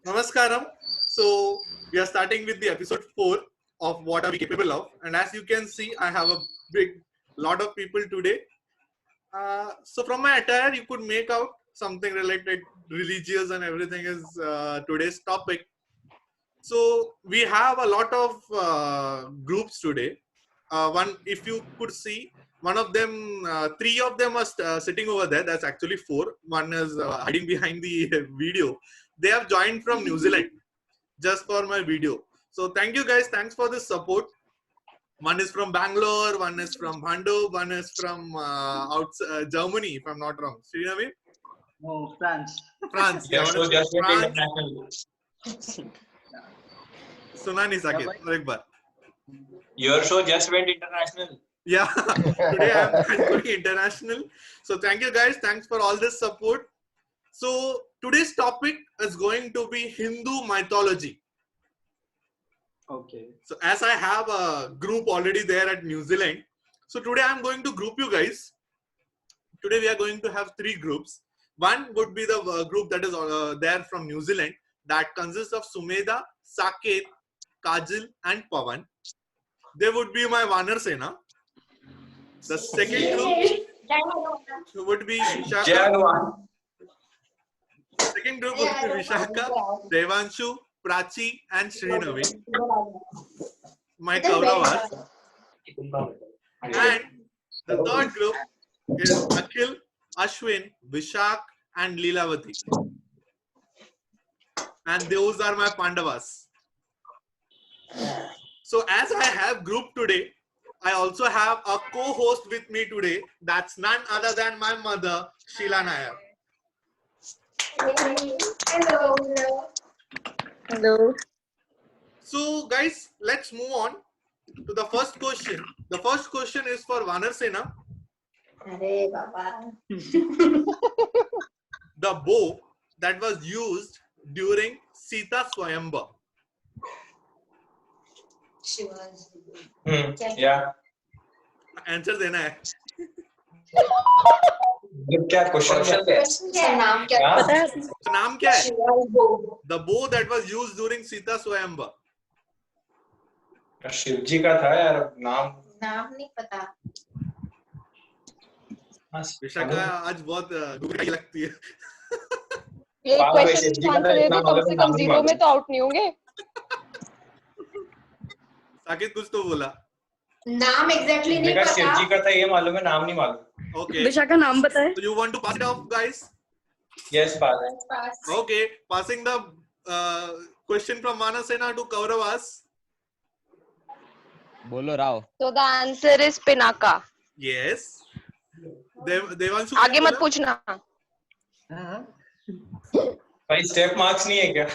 Namaskaram. So we are starting with the episode 4 of What Are We Capable Of, and as you can see, I have a big lot of people today. So from my attire, you could make out something related religious and everything is today's topic. So we have a lot of groups today. One, if you could see, one of them, three of them are sitting over there. That's actually four. One is hiding behind the video. They have joined from New Zealand just for my video. So thank you guys. Thanks for this support. One is from Bangalore, one is from Bhandu, one is from Germany, if I'm not wrong. Srinavi? No, France. France. Your one show is from just went France. international. सुना नहीं Saket, और एक बार. Your show just went international. Yeah, today I'm going international. So thank you guys. Thanks for all this support. So today's topic is going to be Hindu mythology. Okay. So as I have a group already there at New Zealand, so today I'm going to group you guys. Today we are going to have three groups. One would be the group that is there from New Zealand that consists of Sumedha, Saket, Kajal and Pavan. They would be my Vanar Sena. The second group would be Vishaka. Second group would be Vishaka, Devanshu, Prachi and Srinavi. My Kauravas. And the third group is Akhil, Ashwin, Vishak and Leelavati. And those are my Pandavas. So as I have group today, I also have a co-host with me today. That's none other than my mother, Sheila Nair. Hello. Hello. So guys, let's move on to the first question. The first question is for Vanar Sena. Arey Baba. The bow that was used during Sita Swayambha. She was. Yeah. Answer देना है. क्या question है? उसका नाम क्या हाँ? पता है? So, नाम क्या है? Shiva's bow. The bow that was used during Sita Swayambha. Shiv जी का था यार नाम. नाम नहीं पता. विशाखा आज बहुत दूर लगती है. ये क्वेश्चन आंसर दे तो कम से कम जीरो में तो आउट नहीं होंगे. साकिब कुछ तो बोला. नाम एग्जैक्टली नहीं मेरा शिव जी पता. का था ये मालूम है नाम नहीं मालूम. Okay. विशाखा नाम बताए. So you want to pass it off, guys? Yes, बात. Okay. Passing the question from Vanar Sena to Kauravas. बोलो Rao. So the answer is Pinaka. Yes. Devanshu. आगे मत पूछना. भाई स्टेप मार्क्स नहीं है क्या?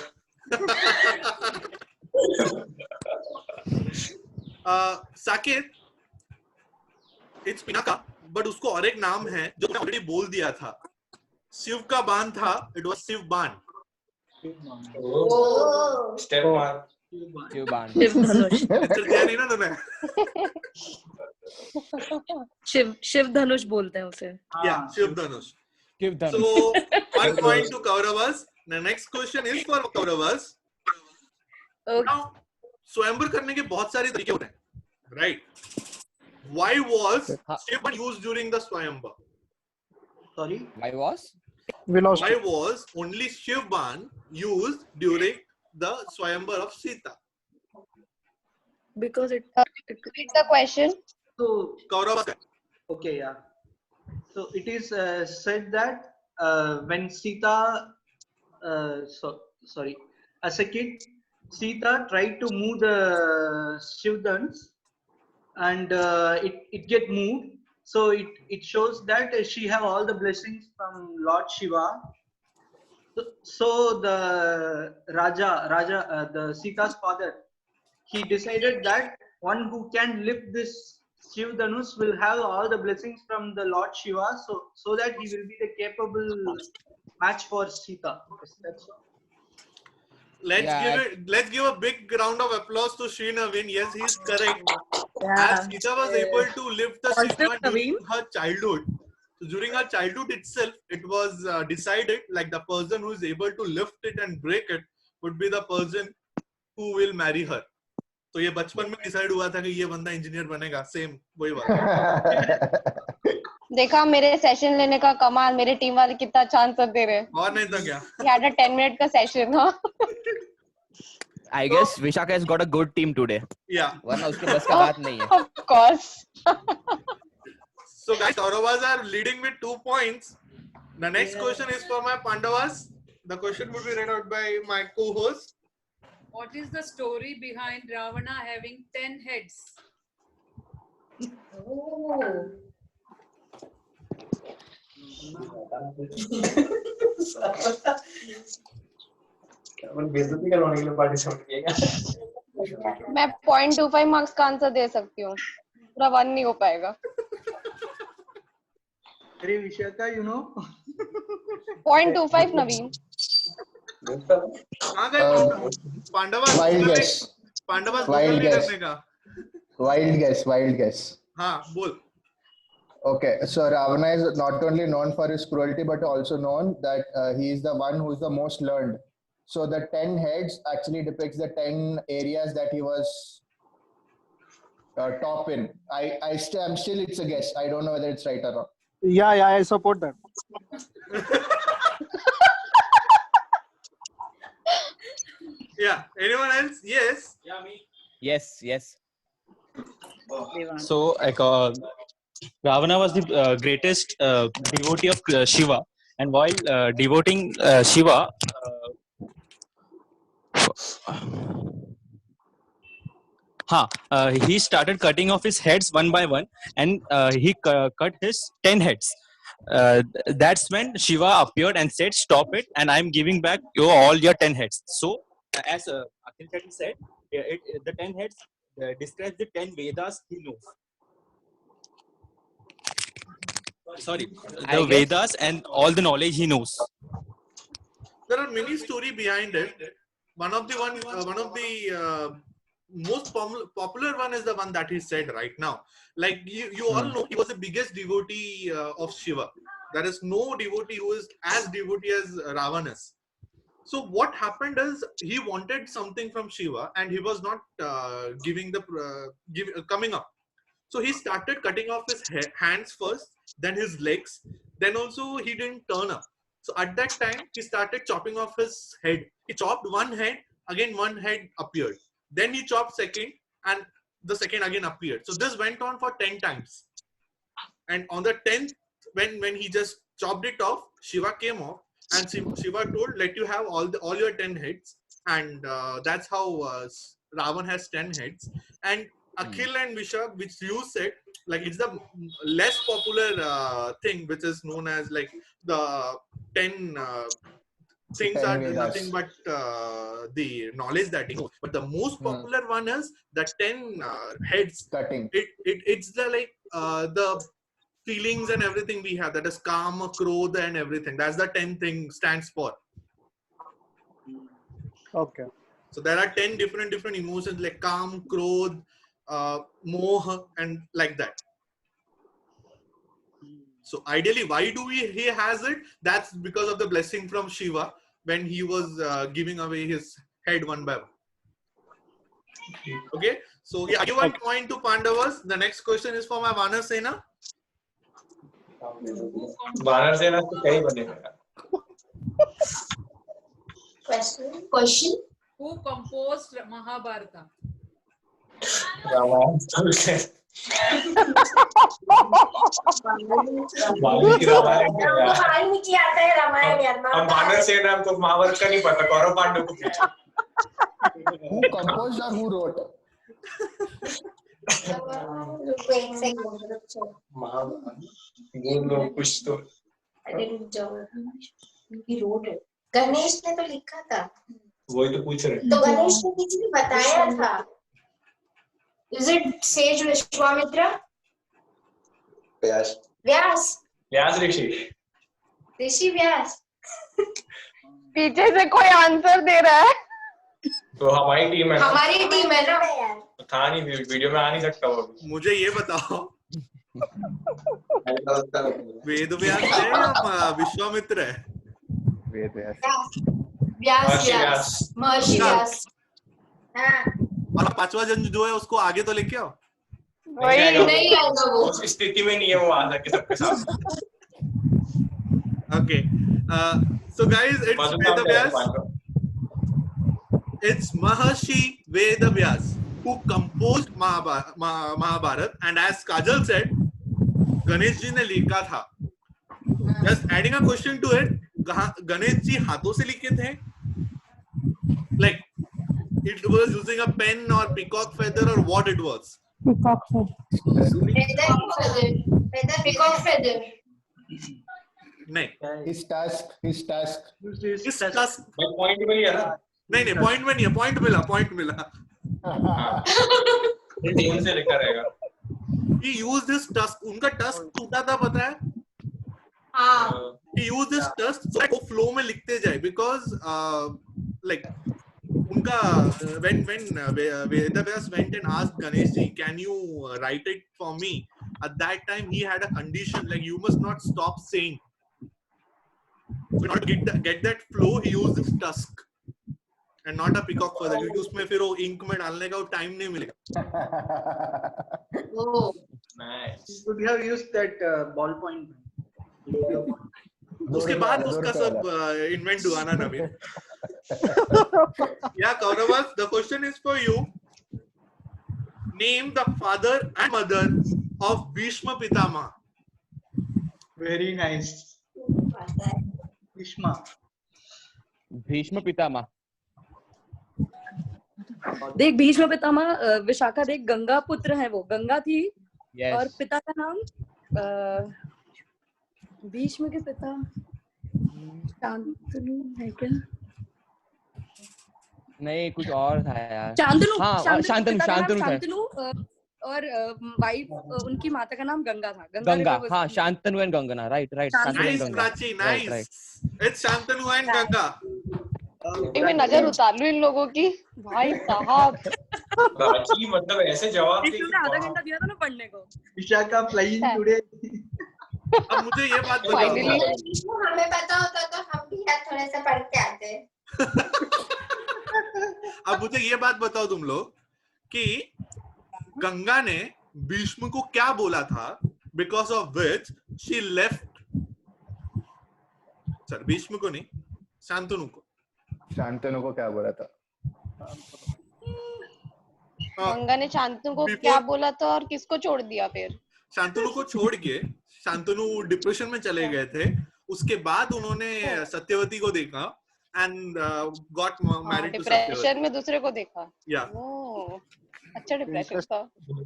साकेत, it's Pinaka, but उसको और एक नाम है जो मैंने ऑलरेडी बोल दिया था. शिव का बाण था, it was शिव बाण. Step mark. शिव बाण. शिव धनुष. दिया नहीं ना तुमने. शिव धनुष बोलते हैं उसे. Yeah, Shiv Dhanush. Shiv Dhanush. So 1 point to Kauravas. The next question is for Kauravas. Now, स्वयंवर करने के बहुत सारे तरीके होते हैं, right? Why was Shiv used during the Swayambha? Sorry. Why was? Why was only Shivban used during the Swayambha of Sita? Because it. Repeat the question. So, Kauravas. okay, yeah. So it is said that when Sita, sorry, as a kid, Sita tried to move the Shivdans and it get moved. So it shows that she have all the blessings from Lord Shiva. So the Raja, the Sita's father, he decided that one who can lift this Shiv Dhanush will have all the blessings from the Lord Shiva, so that he will be the capable match for Sita. That's all. Let's give a big round of applause to Sri Naveen. Yes, he is correct. As Sita was able to lift the Shiva during her childhood. So during her childhood itself, it was decided like the person who is able to lift it and break it would be the person who will marry her. तो ये बचपन में decide हुआ था कि ये बंदा engineer बनेगा. सेम वही बात. देखा मेरे सेशन लेने का कमाल, मेरे टीम वाले कितना अच्छा आंसर दे रहे हैं. और नहीं तो क्या. He had a 10 minute का सेशन. हाँ. I guess Vishaka has got a good team today. Yeah. वरना उसके बस का बात नहीं है. Of course. So guys, Kauravas are leading with 2 points. The next question is for my Pandavas. The question would be read out by my co-host. What is the story behind Ravana having 10 heads? Oh. बेइज्जती करवाने के लिए participate किएगा. मैं 0.25 marks का answer दे सकती हूँ. पूरा 1 नहीं हो पाएगा. अरे विशाखा, you know. 0.25 नवीन. हाँ guys, Pandavas. Wild guess. Pandavas Wild नहीं guess. करने का. Wild guess. हाँ बोल. Okay, so Ravana is not only known for his cruelty, but also known that he is the one who is the most learned. So the 10 heads actually depicts the 10 areas that he was top in. I'm still, it's a guess. I don't know whether it's right or wrong. Yeah, I support that. Yeah. Anyone else? Yes. Yeah, me. Yes. So, Ravana was the greatest devotee of Shiva, and while devoting Shiva, he started cutting off his heads one by one, and he cut his 10 heads. That's when Shiva appeared and said, "Stop it, and I'm giving back you all your 10 heads." So, as Akhil Shetty said, the 10 heads describes the 10 Vedas he knows. Sorry, the Vedas and all the knowledge he knows. There are many story behind it. One of the most popular one is the one that he said right now. Like you all know, he was the biggest devotee of Shiva. There is no devotee who is as devotee as Ravana is. So what happened is he wanted something from Shiva and he was not coming up. So he started cutting off his hands first, then his legs, then also he didn't turn up. So at that time, he started chopping off his head. He chopped one head, again one head appeared. Then he chopped second and the second again appeared. So this went on for 10 times. And on the 10th, when he just chopped it off, Shiva came off and Shiva told, let you have all your 10 heads. And that's how Ravan has 10 heads. And Akhil and Vishak, which you said, like it's the less popular thing, which is known as like the 10 things are nothing but the knowledge that you know. But the most popular one is the 10 heads. Cutting. It's the like the feelings and everything we have. That is Kama, Krodha and everything. That's the 10 thing stands for. Okay. So there are 10 different emotions like Kam, Krodh, Moha and like that. So ideally, why do he has it? That's because of the blessing from Shiva when he was giving away his head one by one. Okay, so yeah, I give 1 point to Pandavas. The next question is for my Vanar Sena. वानर सेना तो क्या ही बनेगा. Question. Who composed Mahabharata? हम वानर सेना हमको महाभारत का नहीं पता. कौरव पांडव को पूछो. Who composed or who wrote? कुछ तो गणेश ने तो लिखा था. वही तो पूछ रहे. तो गणेश ने किसी ने बताया था. Is it sage Vishwamitra? व्यास ऋषि व्यास. पीछे से कोई आंसर दे रहा है. तो हमारी टीम है. हमारी टीम है ना. था नहीं वीडियो में आ नहीं सकता वो. मुझे ये बताओ वेद व्यास है या विश्वामित्र है? व्यास महर्षि व्यास। हाँ और 5वां जन जो है उसको आगे तो लेके आओ। नहीं आएगा वो। उस स्थिति में नहीं है वो आ सके सबके सामने। Okay. So guys, it's Vedavyas. It's Maharshi Vedavyas who composed Mahabharata, and as Kajal said, Ganesh ji ने लिखा था. Just adding a question to it, Ganesh ji हाथों से लिखे थे? Like it was using a pen or peacock feather or what it was? Peacock feather. नहीं. His task. His task. Point में ही है ना? नहीं पॉइंट में नहीं है. पॉइंट मिला. टीम से लिखा रहेगा. He used his tusk. उनका tusk टूटा था पता है? हाँ. He used his tusk so वो flow में लिखते जाए because like उनका when Vedavyas went and asked Ganesh ji, can you write it for me? At that time he had a condition like you must not stop saying. So in order to get that flow, he used his tusk and not a peacock feather. क्योंकि उसमें फिर वो ink में डालने का वो time नहीं मिलेगा. Oh. Nice. Could have used that ballpoint. उसके बाद उसका सब invent हुआ ना नवीन. Yeah, Kauravas, the question is for you. Name the father and mother of Bhishma Pitama. Very nice. Bhishma Pitamah. देख भीष्म पितामह विशाखा देख गंगा पुत्र है वो. गंगा थी Yes. और पिता का नाम भीष्म के पिता शांतनु है क्या? नहीं कुछ और था यार. शांतनु. हाँ शांतनु पिता का नाम था. शांतनु और वाइफ उनकी माता का नाम गंगा था. गंगा. हाँ Shantanu and Ganga. Right. Nice, Prachi, nice. It's Shantanu and Ganga. मैं नजर उतार लूं इन लोगों की. भाई साहब प्राची मतलब ऐसे जवाब दे. इसने आधा घंटा दिया था ना पढ़ने को. Vishakha flying today. अब मुझे ये बात बताओ. हमें पता होता तो हम भी यार थोड़ा सा पढ़ के आते. अब मुझे ये बात बताओ तुम लोग कि गंगा ने भीष्म को क्या बोला था because of which she left. Sir Bhishma को नहीं, शांतनु को. शांतनु को क्या बोला था? गंगा ने शांतनु को क्या बोला था और किसको छोड़ दिया फिर? शांतनु को छोड़ के शांतनु डिप्रेशन में चले गए थे. उसके बाद उन्होंने सत्यवती को देखा and got married to Satyavati. Depression में दूसरे को देखा. Yeah. ओह अच्छा डिप्रेशन था.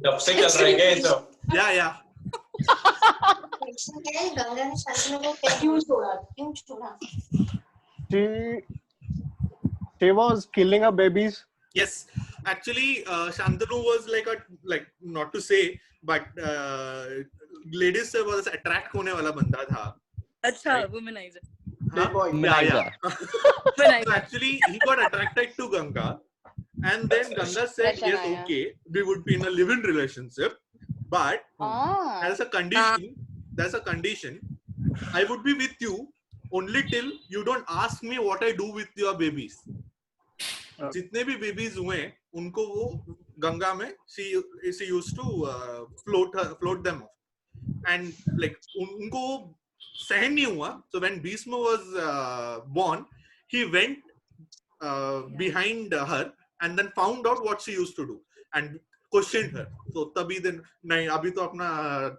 तब से चल रहा है क्या ये सब? Yeah. गंगा ने शांतनु को क्यों छोड़ा? She was killing her babies. Yes, actually, Shantanu was like not to say, but ladies से was attract होने वाला बंदा था. अच्छा, womanizer. Yeah. So actually, he got attracted to Ganga, and then Ganga said, "Yes, okay, we would be in a live-in relationship, but there's a condition. There's a condition. I would be with you only till you don't ask me what I do with your babies." जितने भी babies हुए उनको वो गंगा में she used to float them off, and like उनको सहन नहीं हुआ. So when Bhishma was born, he went behind her and then found out what she used to do and questioned her. So तभी then नहीं अभी तो अपना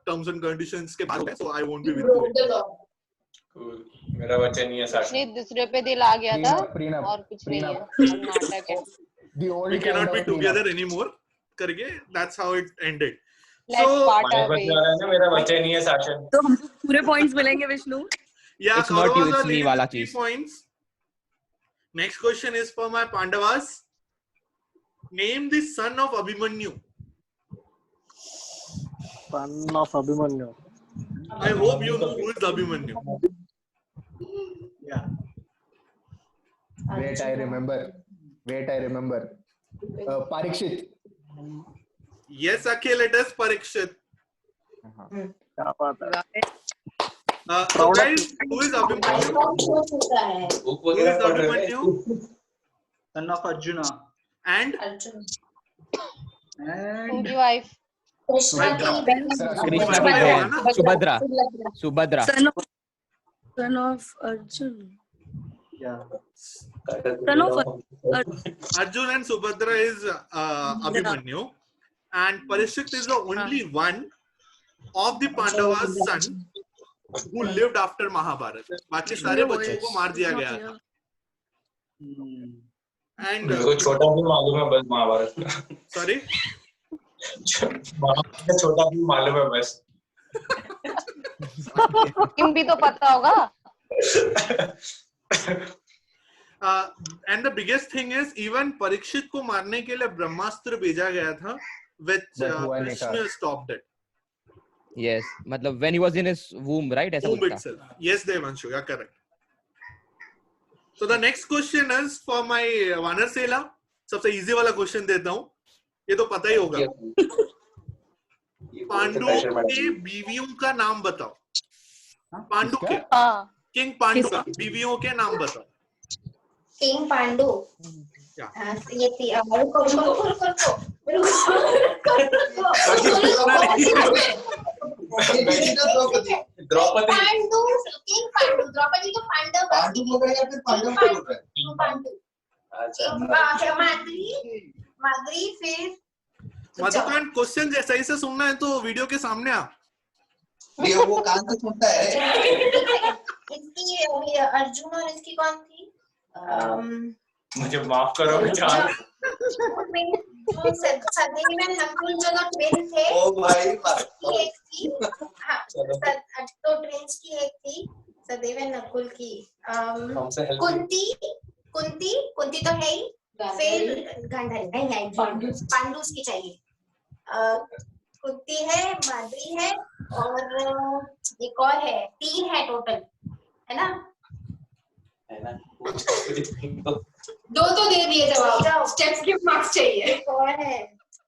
terms and conditions के बाद है, so I won't be with you. Cool. मेरा वचन नहीं है साक्षी. नहीं दूसरे पे दिल आ गया था और कुछ नहीं है. नाटक है. We cannot be together anymore. करके that's how it ended. Let's part our ways. मेरा वचन नहीं है साक्षी. तो हमको पूरे points मिलेंगे Vishnu. Yeah, it's not you, it's me वाला 3 चीज. points. Next question is for my Pandavas. Name the son of Abhimanyu. Son of Abhimanyu. I hope you know who is Abhimanyu. Yeah. Wait, I remember. Parikshit. Yes, Akhil, it is Parikshit. So guys, who is Abhimanyu? Book Who is वगैरह पढ़ रहे Abhimanyu? Son of Arjuna. And And उनकी wife Krishna की कृष्णा की Subhadra, बहन ना? Subhadra Subhadra Son of Arjun. yeah. Son of Arjun and Subhadra is Abhimanyu, and Parikshit is the only one of the Pandavas' son who lived after Mahabharat. बाकी सारे बच्चों को मार दिया गया था. Hmm. And मेरे को छोटा भी मालूम है बस महाभारत का. sorry, महाभारत का छोटा भी मालूम है बस. किम भी तो पता होगा. and the biggest thing is even Parikshit को मारने के लिए ब्रह्मास्त्र भेजा गया था, which But हुआ नहीं Krishna था. stopped it. yes मतलब when he was in his womb right ऐसा Womb कुछ था. itself. Yes, Devanshu, you're correct. So the next question is for my Vanarshela. सबसे easy वाला question देता हूँ. ये तो पता ही होगा. पांडु के बीवियों का नाम बताओ. पांडु के हाँ किंग पांडु का बीवियों के नाम बताओ. किंग पांडु. Yeah. ये थी रुको द्रौपदी. पांडु किंग पांडु. द्रौपदी तो पांडव. पांडु बोल रहे हैं फिर पांडव बोल रहे हैं. पांडु. माद्री फिर मधुकांत क्वेश्चन सही से सुनना है तो वीडियो के सामने आ. ये वो कान से सुनता है. इसकी अर्जुन और इसकी कौन थी? मुझे माफ करो जान. सदैव में नकुल जो दो ट्विन थे. ओ भाई एक थी. हाँ, तो ट्विन्स की एक थी सदैव नकुल की. कुंती कुंती तो है ही. फिर गांधारी नहीं है. पांडुस की चाहिए. कुंती है, माद्री है और एक और है. 3 है टोटल है ना. दो तो दे दिए जवाब. स्टेप्स के मार्क्स चाहिए. और है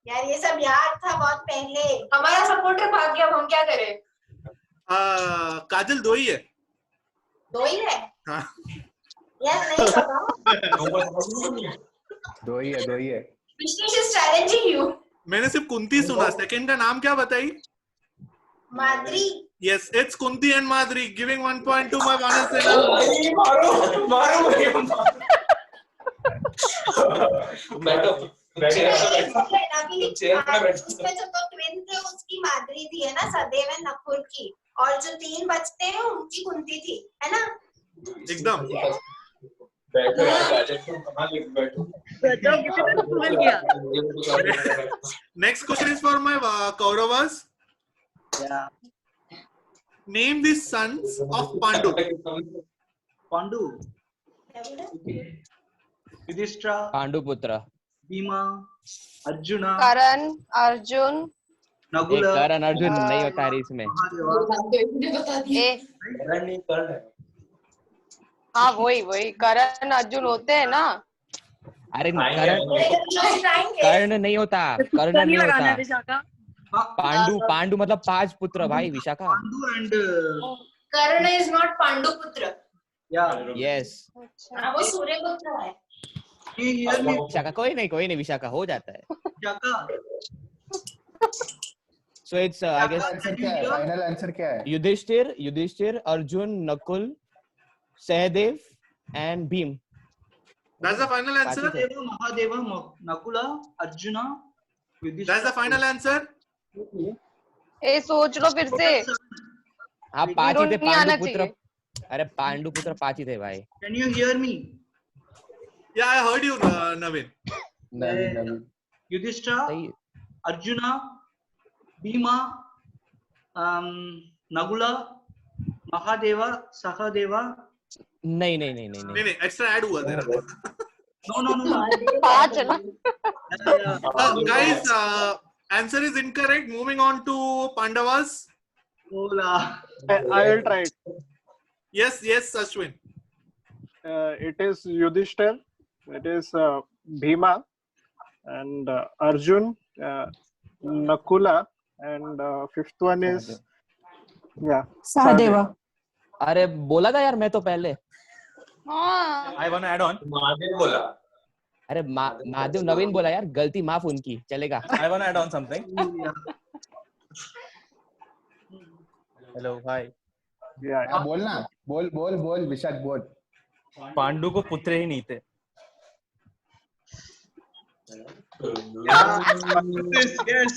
यार, ये सब याद था बहुत पहले. हमारा सपोर्टर भाग गया. अब हम क्या करें? काजल 2 ही है. 2 ही है. हाँ. यार नहीं बताओ. 2 ही है. Vishnu is challenging you. मैंने सिर्फ कुंती सुना. सेकंड का नाम क्या बताई? Madri. Yes, it's Kunti and Madri. Giving 1 point to my Vanarshela. मारो बैठो. उसमें जो 2 ट्विन थे उसकी माद्री थी है ना, सदैव और नकुल की. और जो 3 बचते हैं उनकी कुंती थी है ना. एकदम. बैठो यार. काजल को कहाँ लिख बैठो. Next question is for my Kauravas. Yeah. Name the sons of Pandu. Pandu. Yudhishthira. पांडुपुत्र. Bhima. Arjuna. Karan Arjun. Nagula. Karan Arjun नहीं होता है इसमें. हाँ वही करण अर्जुन होते हैं ना. अरे कर्ण नहीं होता. कर्ण नहीं होता. पांडु मतलब 5 पुत्र भाई. Vishakha. Pandu and Karna is not Pandu putra. yeah. Yes. वो सूर्य पुत्र है. Hear me. विशाखा कोई नहीं विशाखा हो जाता है. Shaka. So it's I guess final answer क्या है? Yudhishthir, Arjun, Nakul, Sahdev and Bhim. That's the final answer. Mahadeva, Nakula, Arjuna, Yudhishthira. That's the final answer. ए सोच लो फिर से. हाँ 5 ही थे पांडुपुत्र. अरे पांडुपुत्र 5 ही थे भाई. Can you hear me? Yeah, I heard you, Navin. Yudhishthira, Arjuna, Bhima, Nagula, Mahadeva, Sahadeva. नहीं extra add हुआ तेरा. No. 5 है ना. Guys, answer is incorrect. Moving on to Pandavas. I will try it. Yes, Ashwin. It is Yudhishthir, it is Bhima, and Arjun, Nakula, and 5th one is Sahadeva. अरे बोला था यार मैं तो पहले। हाँ I want to add on. Mahadev बोला। अरे महादेव नवीन बोला यार, गलती माफ उनकी, चलेगा। I want to add on something. Hello, hi. बोलना, बोल विशाख बोल। पांडु को पुत्र ही नहीं थे। Yes, guys,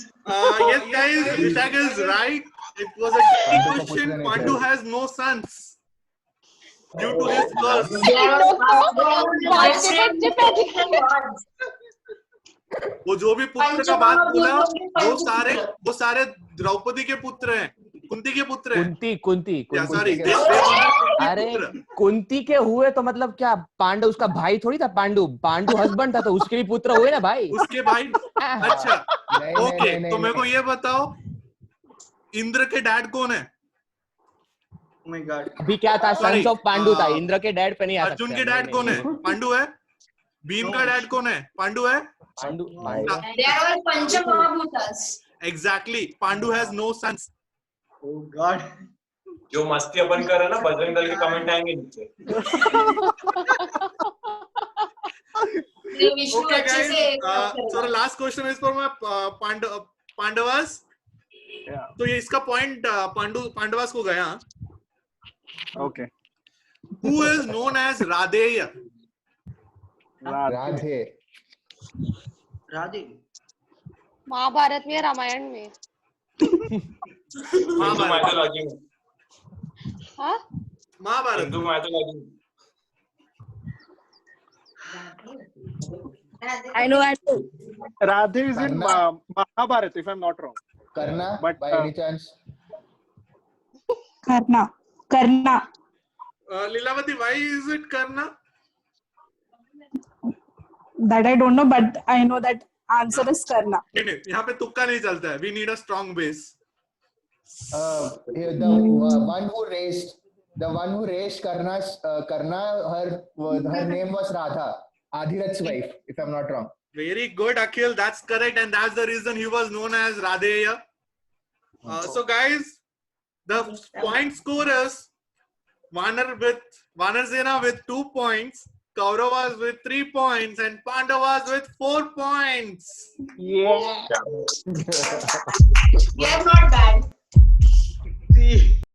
Vishak is right. It was a tricky question. Pandu has no sons due to his curse. वो जो भी पुत्र का बात बोला, वो सारे द्रौपदी के पुत्र हैं, कुंती के पुत्र हैं। कुंती सॉरी, अरे कुंती के हुए तो मतलब क्या, पांडु उसका भाई थोड़ी था, पांडु हस्बैंड था, तो उसके भी पुत्र हुए ना भाई। उसके भाई। अच्छा, ओके, तो मेरे को ये बताओ, इंद्र के डैड कौन है? Oh my God. अभी क्या था, सन्स ऑफ पांडु था, इंद्र के डैड पे नहीं आ सकते। अर्जुन के डैड कौन है? पांडु है। भीम का डैड कौन है? पांडु है। They are all Panchamahabhutas. Exactly. Pandu has no sons. Oh God. जो मस्ती अपन कर रहे हैं ना, बजरंग दल के कमेंट आएंगे नीचे। Okay, guys. So the last question is for my Pandavas. तो ये इसका पॉइंट पांडवास को गया। Okay. Who is known as Radheya? Radhe. Mahabharat में, रामायण में। हिंदू माइथोलॉजी में। हाँ? महाभारत। हिंदू माइथोलॉजी में। I know. Radhe is in Mahabharata, if I'm not wrong. Karna, but by any chance? Karna. Lilavati, why is it Karna? That I don't know, but I know that answer is Karna. नहीं, यहाँ पे तुक्का नहीं चलता है. We need a strong base. The one who raised Karna, her name was Radha, Adhirath's wife, if I'm not wrong. Very good, Akhil. That's correct, and that's the reason he was known as Radheya. So, guys, the point score is Vanarsena with 2 points, Kauravas with 3 points, and Pandavas with 4 points. Yeah, not bad. See.